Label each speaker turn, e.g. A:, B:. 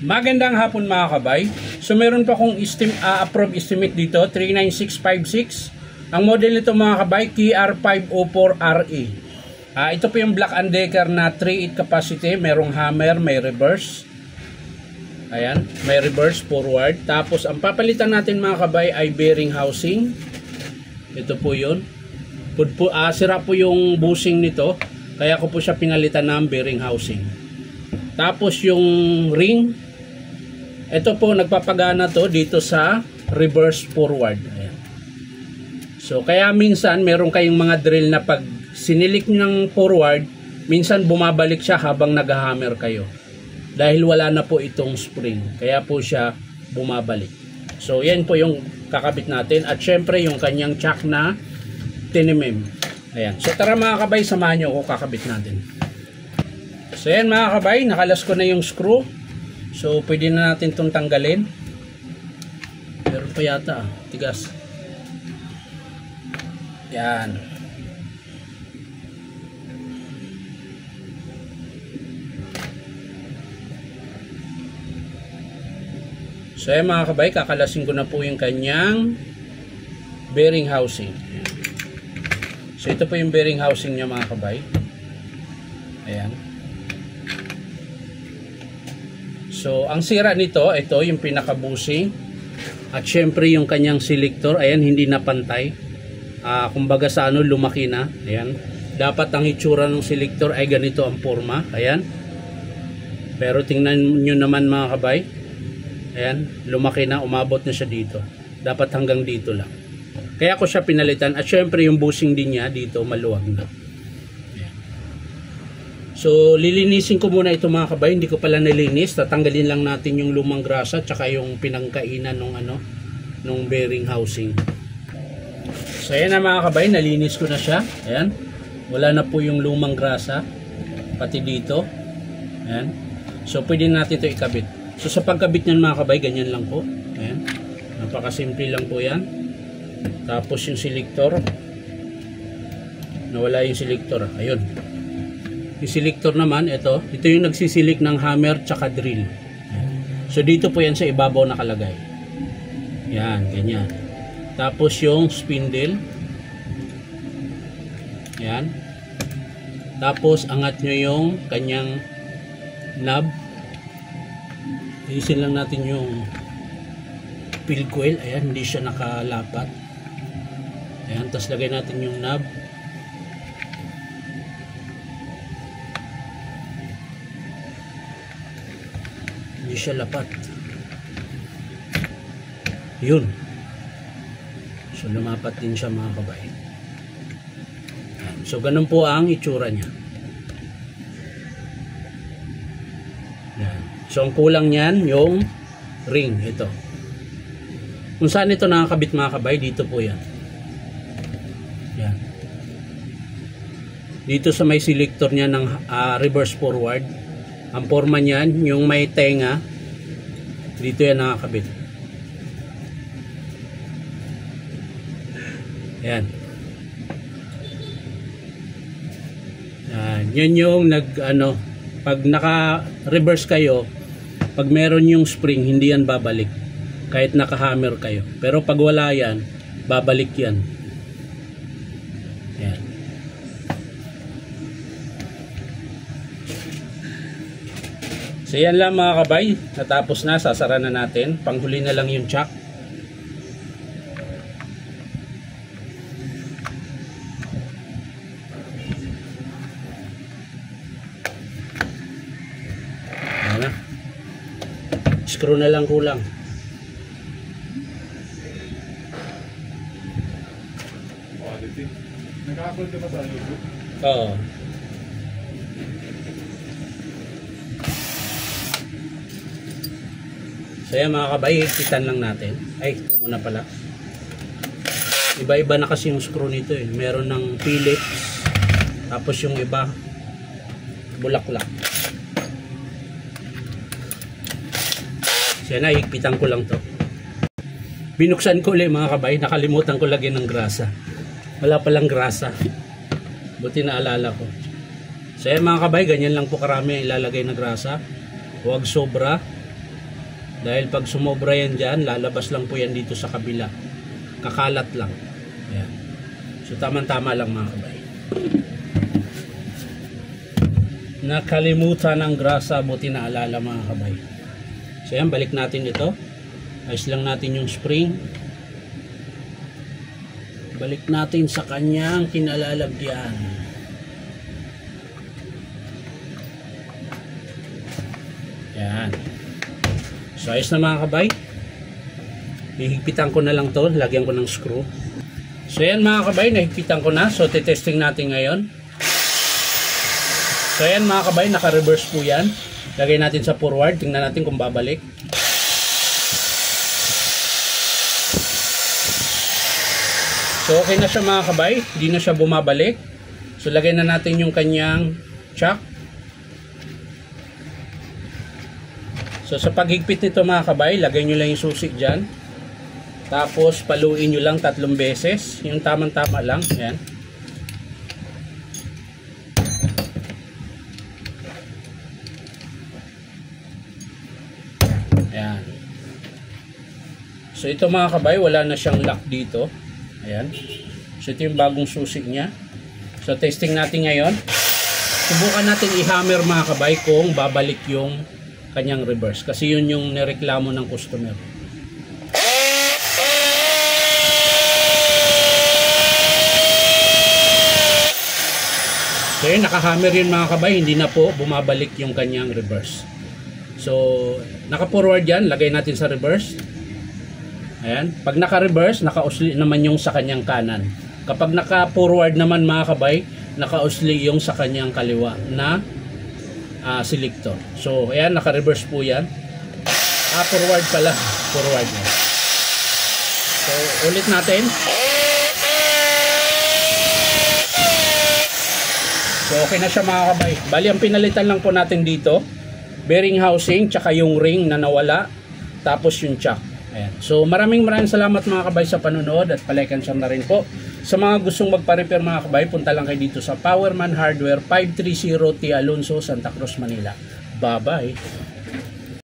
A: Magandang hapon mga kabay. So meron pa akong approve estimate dito, 39656. Ang model nito mga kabay, KR504RE. Ito po yung Black & Decker na 3.8 capacity, merong hammer, may reverse. Ayan, may reverse forward. Tapos ang papalitan natin mga kabay ay bearing housing. Ito po yun. Sira po yung bushing nito, kaya ko po siya pinalitan ng bearing housing. Tapos yung ring, ito po nagpapagana to dito sa reverse forward. Ayan. So kaya minsan meron kayong mga drill na pag sinilik ng forward, minsan bumabalik siya habang nag-hammer kayo. Dahil wala na po itong spring, kaya po siya bumabalik. So yan po yung kakabit natin, at syempre yung kanyang chuck na 10mm. Ayan. So tara mga kabay, samahan nyo ako, kakabit natin. So yan mga kabay, nakalas ko na yung screw. So pwede na natin itong tanggalin. Pero pa yata, tigas. Yan. So yan mga kabay, kakalasin ko na po yung kanyang bearing housing. So ito po yung bearing housing niya mga kabay. Ayan. So ang sira nito, ito yung pinaka-bushing. At syempre yung kanyang selector, ayan, hindi na pantay. Kumbaga sa ano, lumaki na. Ayan. Dapat ang itsura ng selector ay ganito ang forma. Ayan. Pero tingnan nyo naman mga kabay. Ayan, lumaki na, umabot na siya dito. Dapat hanggang dito lang. Kaya ko siya pinalitan, at syempre yung bushing din niya dito maluwag na. Ayan. So lilinisin ko muna ito mga kabay, hindi ko pala nilinis. Tatanggalin lang natin yung lumang grasa tsaka yung pinangkainan nung bearing housing. So ayan na mga kabay, nalinis ko na siya. Ayan. Wala na po yung lumang grasa pati dito. Ayan. So pwede natin ito ikabit. So sa pagkabit niyan mga kabay, ganyan lang po. Ayan. Napakasimple lang po yan. Tapos yung selector, nawala yung selector. Ayun. Yung selector naman, ito yung nagsisilik ng hammer tsaka drill. Ayan. So dito po yan sa ibabaw nakalagay. Yan, ganyan. Tapos yung spindle. Yan. Tapos angat nyo yung kanyang knob. Isin lang natin yung field coil. Ayan, hindi siya nakalapat. Ayan, tapos lagay natin yung knob. Hindi siya lapat. Yun. So lumapat din siya mga kabay. Ayan. So ganun po ang itsura niya. Ayan. So ang kulang niyan yung ring, ito. Kung saan ito nakakabit mga kabay, dito po yan. Yan. Dito sa may selector niya ng reverse forward. Ang forma niyan, yung may tenga, dito yan nakakabit. Yan. Yan yung pag naka-reverse kayo, pag meron yung spring, hindi yan babalik. Kahit naka-hammer kayo. Pero pag wala yan, babalik yan. Yan. So yan lang mga kabay. Natapos na, sasara na natin. Panghuli na lang yung chuck. Yan na. Screw na lang kulang.
B: Naka-upload ka ba sa YouTube?
A: Oo. So yan mga kabay, higpitan lang natin. Ay, ito muna pala. Iba-iba na kasi yung screw nito eh. Meron ng Phillips. Tapos yung iba, bulaklak. So yan na, higpitan ko lang to. Binuksan ko ulit mga kabay. Nakalimutan ko lagyan ng grasa. Wala palang grasa. Buti na alala ko. So yan mga kabay, ganyan lang po karami ilalagay na grasa. Huwag sobra. Dahil pag sumobra yan dyan, lalabas lang po yan dito sa kabila. Kakalat lang. Ayan. So tama-tama lang mga kabay. Nakalimutan ng grasa, buti naalala mga kabay. So yan, balik natin ito. Ayos lang natin yung spring. Balik natin sa kanyang kinalalagyan. Yan. So ayos na mga kabay. Hihigpitan ko na lang to. Lagyan ko ng screw. So yan mga kabay, nahigpitan ko na. So titesting natin ngayon. So yan mga kabay, naka-reverse po yan. Lagay natin sa forward. Tingnan natin kung babalik. So okay na siya mga kabay. Hindi na siya bumabalik. So lagay na natin yung kanyang chuck. So sa paghigpit nito mga kabay, lagay nyo lang yung susi dyan. Tapos paluin nyo lang 3 beses. Yung tamang-tama lang. Ayan. Ayan. So ito mga kabay, wala na siyang lock dito. Ayan. So ito yung bagong susi niya. So testing natin ngayon. Subukan natin i-hammer mga kabay kung babalik yung kanyang reverse, kasi yun yung nireklamo ng customer. So yun, nakahammer yun mga kabay, hindi na po bumabalik yung kanyang reverse. So naka-forward yan, lagay natin sa reverse. Ayan, pag naka-reverse, naka-usli naman yung sa kanyang kanan. Kapag naka-forward naman mga kabay, naka-usli yung sa kanyang kaliwa na selector. So ayan, naka-reverse po yan. Forward pala, forward yan. So ulit natin. So okay na siya mga kabay. Bali ang pinalitan lang po natin dito, bearing housing, tsaka yung ring na nawala, tapos yung chuck. Ayan. So maraming salamat mga kabay sa panonood, at palike and share na rin po. Sa mga gustong magpa-repair mga kabay, punta lang kayo dito sa Powerman Hardware, 530 T. Alonso, Santa Cruz, Manila. Bye-bye!